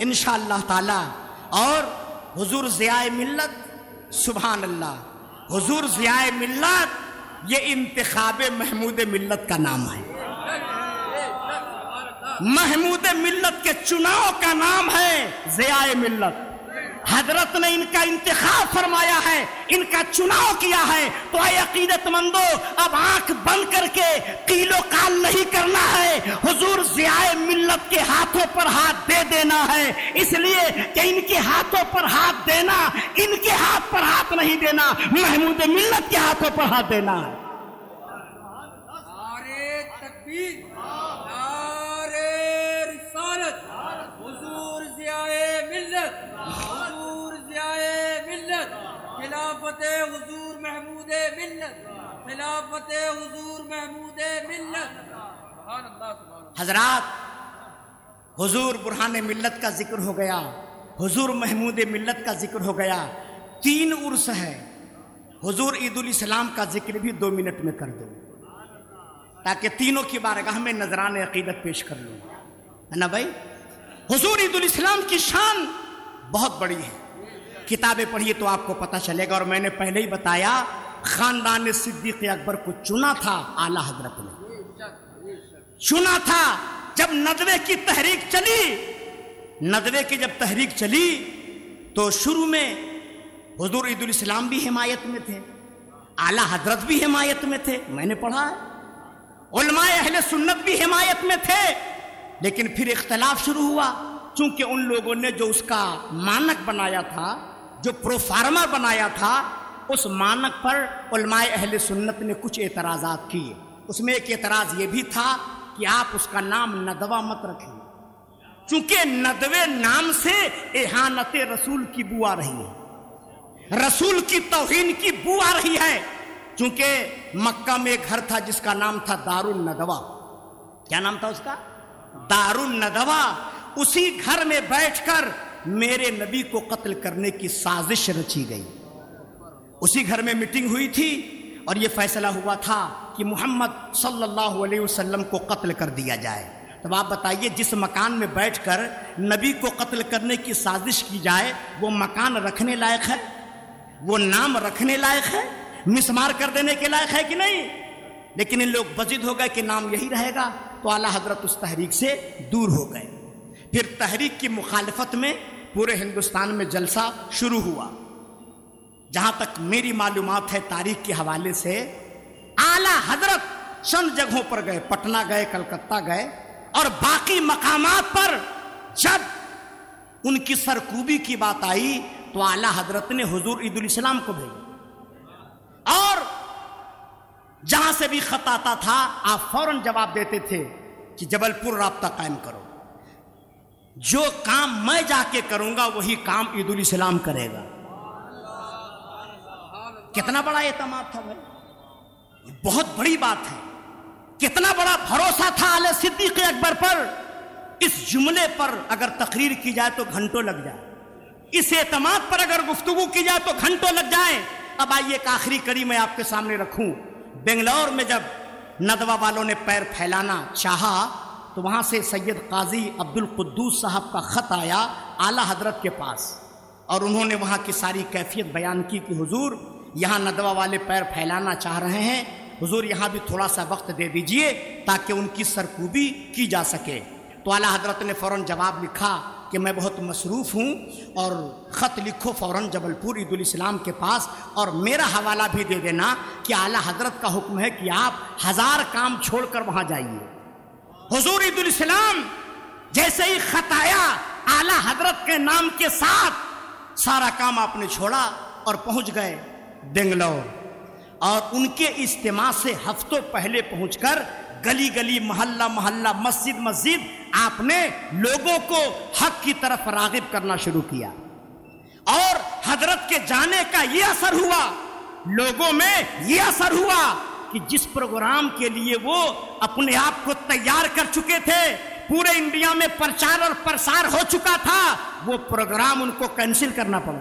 انشاءاللہ تعالی۔ اور حضور ضیاء ملت، سبحان اللہ، حضور ضیاء ملت یہ انتخاب محمود ملت کا نام ہے، محمود ملت کے چناؤ کا نام ہے ضیاء ملت۔ حضرت نے ان کا انتخاب فرمایا ہے، ان کا چناؤ کیا ہے، تو اے عقیدت مندو اب آنکھ بند کر کے قیل و قال نہیں کرنا ہے، حضور ضیاء ملت کے ہاتھوں پر ہاتھ دے دینا ہے، اس لیے کہ ان کے ہاتھوں پر ہاتھ دینا، ان کے ہاتھ پر ہاتھ نہیں دینا، محمود ملت کے ہاتھوں پر ہاتھ دینا ہے۔ نعرہ تکبیر، نعرہ رسالت، حضور ضیاء ملت، حضور ضیاء ملت، خلافت حضور محمود ملت، خلافت حضور محمود ملت۔ سبحان اللہ، سبحان اللہ۔ حضرات، حضور برہان ملت کا ذکر ہو گیا، حضور محمود ملت کا ذکر ہو گیا، 3 عرس ہے، حضور عید الاسلام کا ذکر بھی 2 منٹ میں کر دو تاکہ تینوں کی بارگاہ میں نذران عقیدت پیش کر لوں، ہے نا بھائی؟ حضور عید الاسلام کی شان بہت بڑی ہے، کتابیں پڑھیے تو آپ کو پتہ چلے گا۔ اور میں نے پہلے ہی بتایا، خاندان صدیق اکبر کو چنا تھا اعلیٰ حضرت نے، چنا تھا جب ندوے کی تحریک چلی۔ ندوے کی جب تحریک چلی تو شروع میں حضور عید الاسلام بھی حمایت میں تھے، اعلیٰ حضرت بھی حمایت میں تھے، میں نے پڑھا ہے، علماء اہل سنت بھی حمایت میں تھے، لیکن پھر اختلاف شروع ہوا، چونکہ ان لوگوں نے جو اس کا مانک بنایا تھا، جو پروفارمر بنایا تھا، اس مانک پر علماء اہل سنت نے کچھ اعتراضات کیے۔ اس میں ایک اعتراض یہ بھی تھا کہ آپ اس کا نام ندوہ مت رکھیں، چونکہ ندوے نام سے اہانت رسول کی بو آ رہی ہے، رسول کی توہین کی بو آ رہی ہے۔ چونکہ مکہ میں ایک گھر تھا جس کا نام تھا دار الندوہ، کیا نام تھا اس کا؟ دار الندوہ۔ اسی گھر میں بیٹھ کر میرے نبی کو قتل کرنے کی سازش رچی گئی۔ اسی گھر میں میٹنگ ہوئی تھی اور یہ فیصلہ ہوا تھا کہ محمد صلی اللہ علیہ وسلم کو قتل کر دیا جائے۔ تب آپ بتائیے، جس مکان میں بیٹھ کر نبی کو قتل کرنے کی سازش کی جائے، وہ مکان رکھنے لائق ہے؟ وہ نام رکھنے لائق ہے؟ مسمار کر دینے کے لائق ہے کہ نہیں؟ لیکن ان لوگ بضد ہو گئے کہ نام یہی رہے گا، تو اعلیٰ حضرت اس تحریک سے دور ہو گئے۔ پھر تحریک کی مخالفت میں پورے ہندوستان میں جلسہ شروع ہوا۔ جہاں تک میری معلومات ہے تاریخ کے حوالے سے، اعلیٰ حضرت چند جگہوں پر گئے، پٹنہ گئے، کلکتہ گئے، اور باقی مقامات پر جب ان کی سرکوبی کی بات آئی تو اعلیٰ حضرت نے حضور عید الاسلام کو بھیجا، اور جہاں سے بھی خط آتا تھا آپ فوراً جواب دیتے تھے کہ جبل پور رابطہ قائم کرو، جو کام میں جا کے کروں گا وہی کام عید الاسلام کرے گا۔ کتنا بڑا اعتماد تھا بھائی، یہ بہت بڑی بات ہے۔ کتنا بڑا بھروسہ تھا اعلی صدیق اکبر پر۔ اس جملے پر اگر تقریر کی جائے تو گھنٹوں لگ جائے، اس اعتماد پر اگر گفتگو کی جائے تو گھنٹوں لگ جائیں۔ اب آئیے ایک آخری کڑی میں آپ کے سامنے رکھوں۔ بنگلور میں جب ندوہ والوں نے پیر پھیلانا چاہا تو وہاں سے سید قاضی عبد القدوس صاحب کا خط آیا اعلیٰ حضرت کے پاس، اور انہوں نے وہاں کی ساری کیفیت بیان کی کہ حضور یہاں ندوہ والے پیر پھیلانا چاہ رہے ہیں، حضور یہاں بھی تھوڑا سا وقت دے دیجئے تاکہ ان کی سرکوبی کی جا سکے۔ تو اعلیٰ حضرت نے فوراً جواب لکھا کہ میں بہت مصروف ہوں، اور خط لکھو فوراً جبل پور عید الاسلام کے پاس، اور میرا حوالہ بھی دے دینا کہ اعلیٰ حضرت کا حکم ہے کہ آپ 1000 کام چھوڑ کر وہاں جائیے۔ حضور عید الاسلام جیسے ہی خط آیا، اعلیٰ حضرت کے نام کے ساتھ سارا کام آپ نے چھوڑا اور پہنچ گئے بنگلور۔ اور ان کے اجتماع سے ہفتوں پہلے پہنچ کر گلی گلی محلہ محلہ مسجد مسجد آپ نے لوگوں کو حق کی طرف راغب کرنا شروع کیا، اور حضرت کے جانے کا یہ اثر ہوا، لوگوں میں یہ اثر ہوا کہ جس پروگرام کے لیے وہ اپنے آپ کو تیار کر چکے تھے، پورے انڈیا میں پرچار اور پرسار ہو چکا تھا، وہ پروگرام ان کو کینسل کرنا پڑا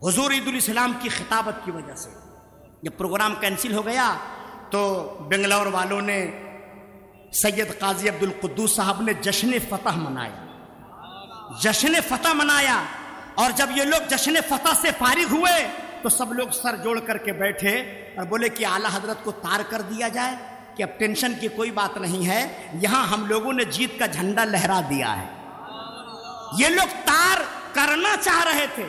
حضور عید الاسلام کی خطابت کی وجہ سے۔ جب پروگرام کینسل ہو گیا تو بنگلور والوں نے سید قاضی عبد القدوس صاحب نے جشن فتح منایا، جشن فتح منایا، اور جب یہ لوگ جشن فتح سے فارغ ہوئے تو سب لوگ سر جوڑ کر کے بیٹھے اور بولے کہ اعلیٰ حضرت کو طار کر دیا جائے، کہ اب ٹینشن کی کوئی بات نہیں ہے، یہاں ہم لوگوں نے جیت کا جھنڈا لہرا دیا ہے۔ یہ لوگ طار کرنا چاہ رہے تھے،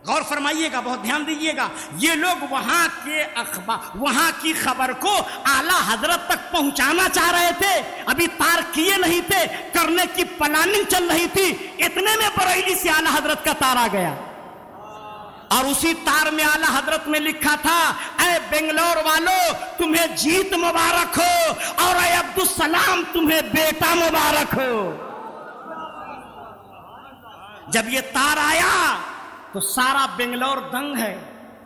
غور فرمائیے گا، بہت دھیان دیجیے گا، یہ لوگ وہاں کے اخبار، وہاں کی خبر کو اعلیٰ حضرت تک پہنچانا چاہ رہے تھے، ابھی طار کیے نہیں تھے، کرنے کی پلاننگ چل رہی تھی، اتنے میں بریلی سے اعلیٰ حضرت کا طار آ گیا، اور اسی طار میں اعلیٰ حضرت نے لکھا تھا، اے بنگلور والو تمہیں جیت مبارک ہو، اور اے عبدالسلام تمہیں بیٹا مبارک ہو۔ جب یہ طار آیا تو سارا بنگلور دنگ ہے۔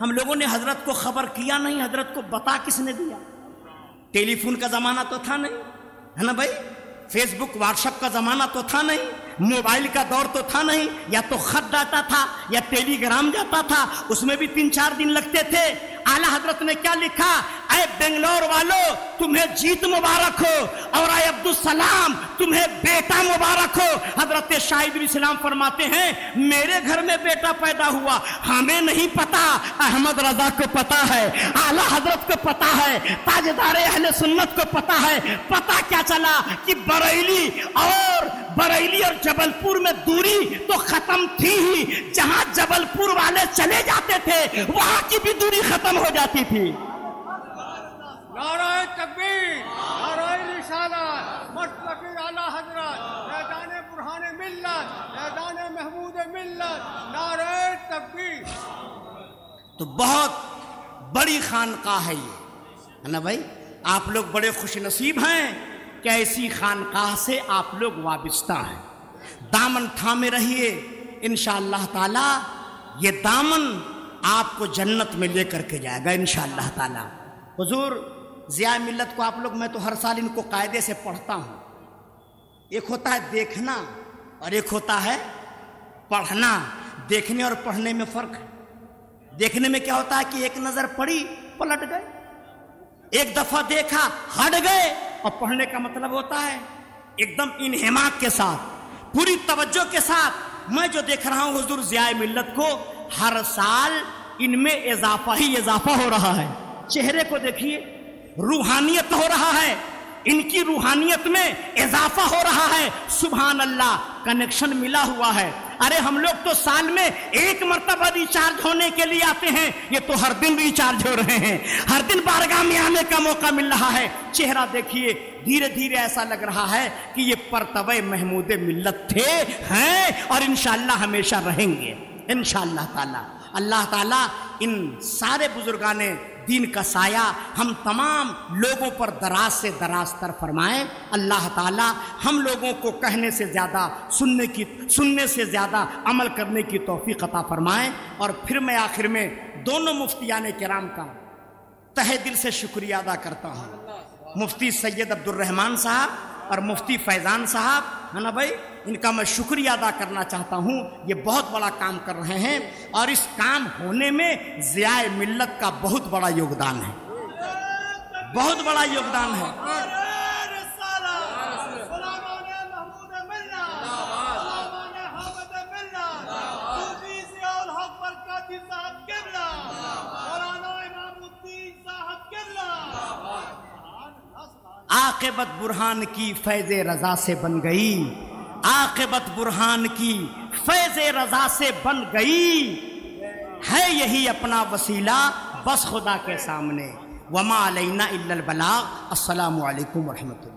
ہم لوگوں نے حضرت کو خبر کیا نہیں، حضرت کو بتا کس نے دیا؟ ٹیلی فون کا زمانہ تو تھا نہیں، ہے نا بھائی، فیس بک واٹس ایپ کا زمانہ تو تھا نہیں، موبائل کا دور تو تھا نہیں، یا تو خط جاتا تھا یا ٹیلی گرام جاتا تھا، اس میں بھی 3-4 دن لگتے تھے۔ اعلیٰ حضرت نے کیا لکھا، اے بنگلور والو تمہیں جیت مبارک ہو، اور اے عبدالسلام تمہیں بیٹا مبارک ہو۔ حضرت شاہد الاسلام فرماتے ہیں میرے گھر میں بیٹا پیدا ہوا، ہمیں نہیں پتا، احمد رضا کو پتا ہے، اعلیٰ حضرت کو پتا ہے، تاجدار اہل سنت کو پتا ہے۔ پتا کیا چلا کہ بریلی اور جبل پور میں دوری تو ختم تھی ہی، جہاں جبل پور والے چلے جاتے تھے وہاں کی بھی دوری ختم ہو جاتی تھی۔ نعرہ تکبیر، نعرہ رسالت، مسلک اعلیٰ حضرت، میدان برہان ملت، میدان محمود ملت، نعرہ تکبیر۔ تو بہت بڑی خانقاہ ہے یہ، ہے نا بھائی، آپ لوگ بڑے خوش نصیب ہیں کہ ایسی خانقاہ سے آپ لوگ وابستہ ہیں۔ دامن تھامے رہیے، انشاءاللہ تعالی یہ دامن آپ کو جنت میں لے کر کے جائے گا انشاءاللہ تعالی۔ حضور ضیاء ملت کو آپ لوگ، میں تو ہر سال ان کو قاعدے سے پڑھتا ہوں، ایک ہوتا ہے دیکھنا اور ایک ہوتا ہے پڑھنا۔ دیکھنے اور پڑھنے میں فرق ہے۔ دیکھنے میں کیا ہوتا ہے کہ ایک نظر پڑی پلٹ گئے، ایک دفعہ دیکھا ہٹ گئے، اور پڑھنے کا مطلب ہوتا ہے ایک دم انہماک کے ساتھ، پوری توجہ کے ساتھ۔ میں جو دیکھ رہا ہوں حضور ضیاء ملت کو، ہر سال ان میں اضافہ ہی اضافہ ہو رہا ہے۔ چہرے کو دیکھیے، روحانیت ہو رہا ہے، ان کی روحانیت میں اضافہ ہو رہا ہے۔ سبحان اللہ، کنیکشن ملا ہوا ہے۔ ارے ہم لوگ تو سال میں ایک مرتبہ ریچارج ہونے کے لیے آتے ہیں، یہ تو ہر دن ریچارج ہو رہے ہیں، ہر دن بارگاہ میں آنے کا موقع مل رہا ہے۔ چہرہ دیکھیے، دھیرے دھیرے ایسا لگ رہا ہے کہ یہ پرتوے محمود ملت تھے، ہیں، اور انشاءاللہ ہمیشہ رہیں گے انشاءاللہ تعالی۔ اللہ تعالیٰ ان سارے بزرگان دین کا سایہ ہم تمام لوگوں پر دراز سے دراز تر فرمائے۔ اللہ تعالیٰ ہم لوگوں کو کہنے سے زیادہ سننے سے زیادہ عمل کرنے کی توفیق عطا فرمائے۔ اور پھر میں آخر میں دونوں مفتیان کرام کا تہہ دل سے شکریہ ادا کرتا ہوں، مفتی سید عبد الرحمن صاحب اور مفتی فیضان صاحب، ہے نا بھائی، ان کا میں شکریہ ادا کرنا چاہتا ہوں۔ یہ بہت بڑا کام کر رہے ہیں، اور اس کام ہونے میں ضیاء ملت کا بہت بڑا یوگدان ہے، بہت بڑا یوگدان ہے۔ عاقبت برہان کی فیض رضا سے بن گئی، عاقبت برہان کی فیض رضا سے بن گئی، ہے یہی اپنا وسیلہ بس خدا کے سامنے۔ وما علینا الا البلاغ۔ السلام علیکم ورحمۃ اللہ۔